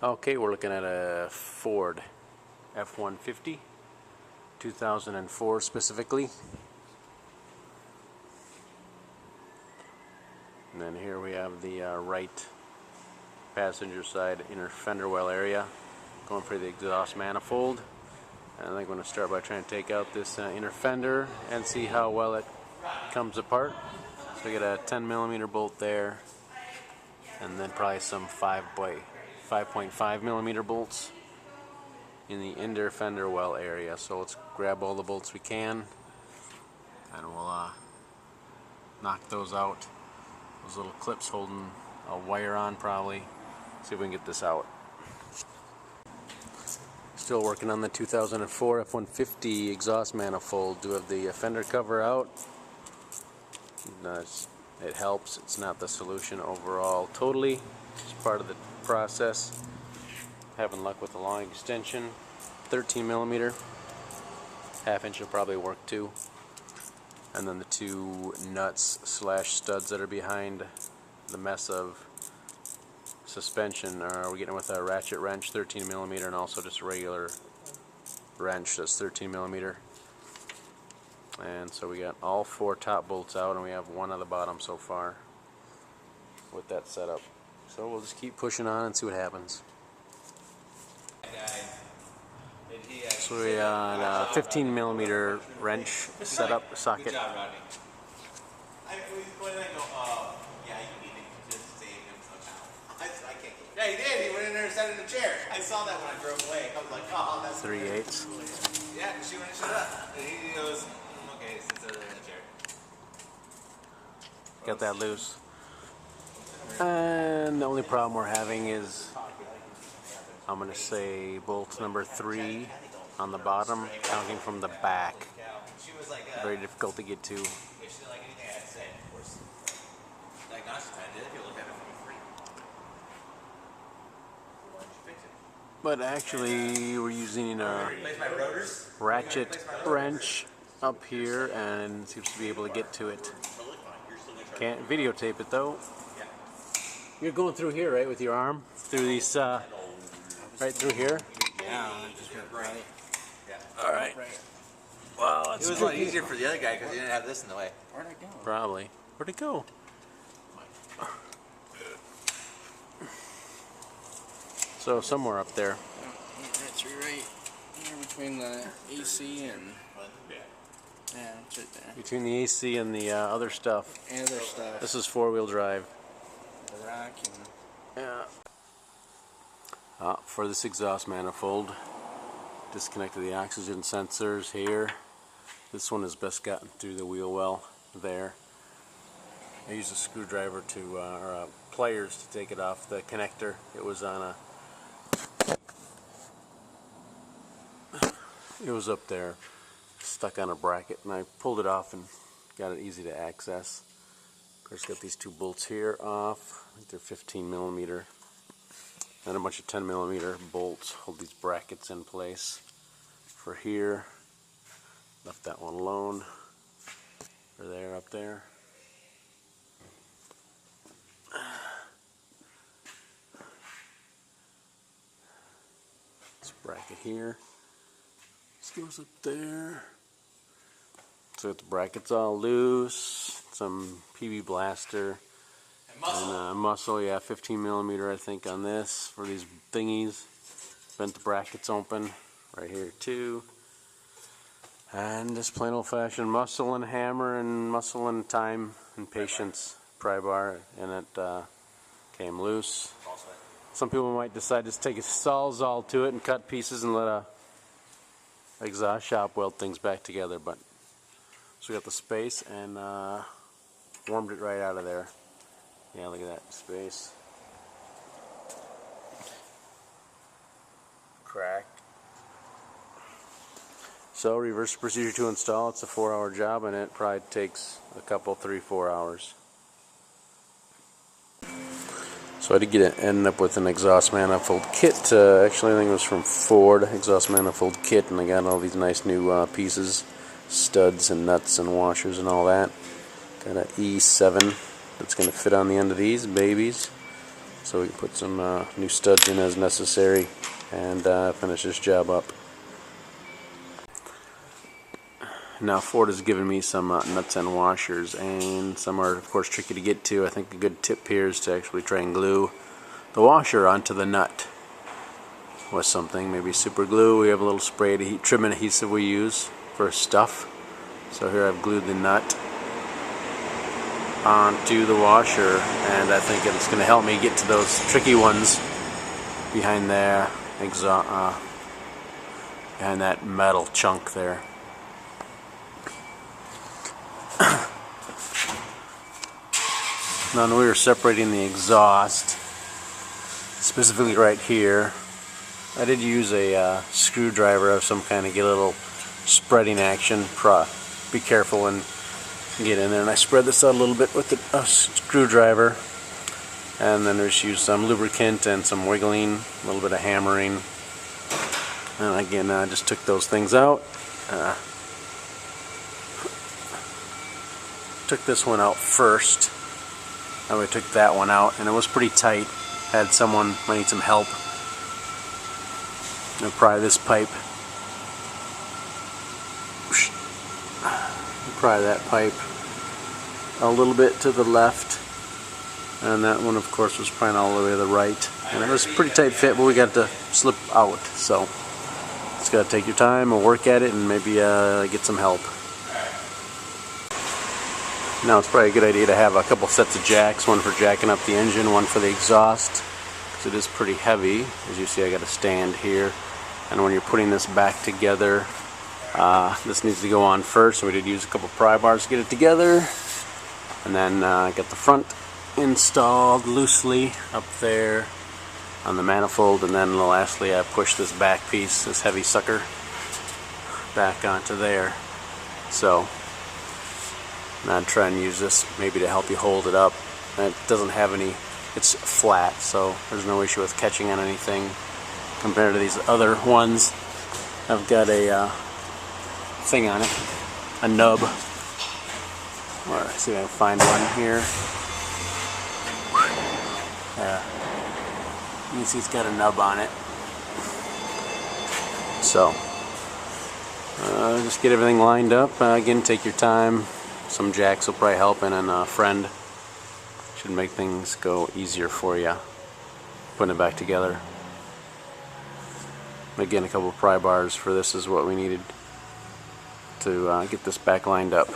Okay, we're looking at a Ford F150, 2004 specifically. And then here we have the right passenger side inner fender well area, going for the exhaust manifold. And I think I'm going to start by trying to take out this inner fender and see how well it comes apart. So we get a 10mm bolt there, and then probably some 5.5mm bolts in the inner fender well area. So let's grab all the bolts we can, and we'll knock those out. Those little clips holding a wire on, probably. See if we can get this out. Still working on the 2004 F150 exhaust manifold. Do have the fender cover out. It helps. It's not the solution overall totally. It's part of the process. Having luck with the long extension. 13mm. Half inch will probably work too. And then the two nuts / studs that are behind the mess of suspension, we're getting with a ratchet wrench, 13mm, and also just a regular wrench that's 13mm. And so we got all 4 top bolts out, and we have 1 on the bottom so far with that setup. So we'll just keep pushing on and see what happens. So we got a 15mm wrench setup socket. Yeah, he did. He went in there and sat in the chair. I saw that when I drove away. I was like, oh, that's 3/8. Yeah, because she went and shut up. And he goes, okay, since they're in the chair. Got that loose. And the only problem we're having is, I'm going to say bolt number 3 on the bottom, counting from the back. Very difficult to get to. If she didn't like anything I had to say, of course. Diagnostics I did, if you look at it for free. Why didn't you fix it? But actually, we're using a ratchet wrench up here, and seems to be able to get to it. Can't videotape it though. You're going through here, right, with your arm? Through these, right through here? Yeah, just right. Yeah. Alright. Well, it was a lot easier for the other guy because he didn't have this in the way. Where'd it go? Probably. Where'd it go? So somewhere up there. That's right here between the AC and yeah, it's right there. Between the AC and the other stuff. And other stuff. This is 4-wheel drive. The rack and yeah. For this exhaust manifold, disconnected the oxygen sensors here. This one is best gotten through the wheel well there. I used a screwdriver to, or pliers to take it off the connector. It was on a, it was up there, stuck on a bracket, and I pulled it off and got it easy to access. Of course, got these 2 bolts here off. I think they're 15mm. And a bunch of 10mm bolts hold these brackets in place for here. Left that one alone. For there, up there. This bracket here. This goes up there. So the bracket's all loose. Some PB blaster. And muscle, yeah, 15mm I think on this for these thingies. Bent the brackets open right here too. And just plain old-fashioned muscle and hammer and muscle and time and patience pry bar, and it came loose. Some people might decide to take a sawzall to it and cut pieces and let a exhaust shop weld things back together, but so we got the space and warmed it right out of there. Yeah, look at that space. Crack. So reverse procedure to install. It's a 4-hour job, and it probably takes a couple, 3-4 hours. So I did end up with an exhaust manifold kit. Actually, I think it was from Ford, exhaust manifold kit, and I got all these nice new pieces, studs and nuts and washers and all that. Got an E7 that's going to fit on the end of these babies. so we can put some new studs in as necessary and finish this job up. Now Ford has given me some nuts and washers, and some are of course tricky to get to. I think a good tip here is to actually try and glue the washer onto the nut with something, maybe super glue. We have a little spray trim adhesive we use for stuff. So here I've glued the nut onto the washer, and I think it's going to help me get to those tricky ones behind there, behind that metal chunk there. Now when we were separating the exhaust, specifically right here, I did use a screwdriver of some kind to get a little spreading action. Be careful and get in there. And I spread this out a little bit with the screwdriver, and then just use some lubricant and some wiggling, a little bit of hammering. And again, I just took those things out. Took this one out first. And we took that one out, and it was pretty tight. Had someone might need some help. I'm gonna pry this pipe. Pry that pipe a little bit to the left, and that one of course was prying all the way to the right, and it was a pretty tight fit, but we got to slip out, so just gotta take your time and work at it and maybe get some help. Now it's probably a good idea to have a couple sets of jacks, one for jacking up the engine, one for the exhaust, because it is pretty heavy. As you see, I got a stand here, and when you're putting this back together, this needs to go on first, so we did use a couple pry bars to get it together, and then get the front installed loosely up there on the manifold, and then lastly I push this back piece, this heavy sucker, back onto there. So now try and use this maybe to help you hold it up. And it doesn't have any, it's flat, so there's no issue with catching on anything compared to these other ones. I've got a thing on it, a nub. Let's see if I can find one here. You can see it's got a nub on it. So just get everything lined up. Again, take your time. Some jacks will probably help, and then a friend should make things go easier for you putting it back together. Again, a couple of pry bars for this is what we needed to get this back lined up.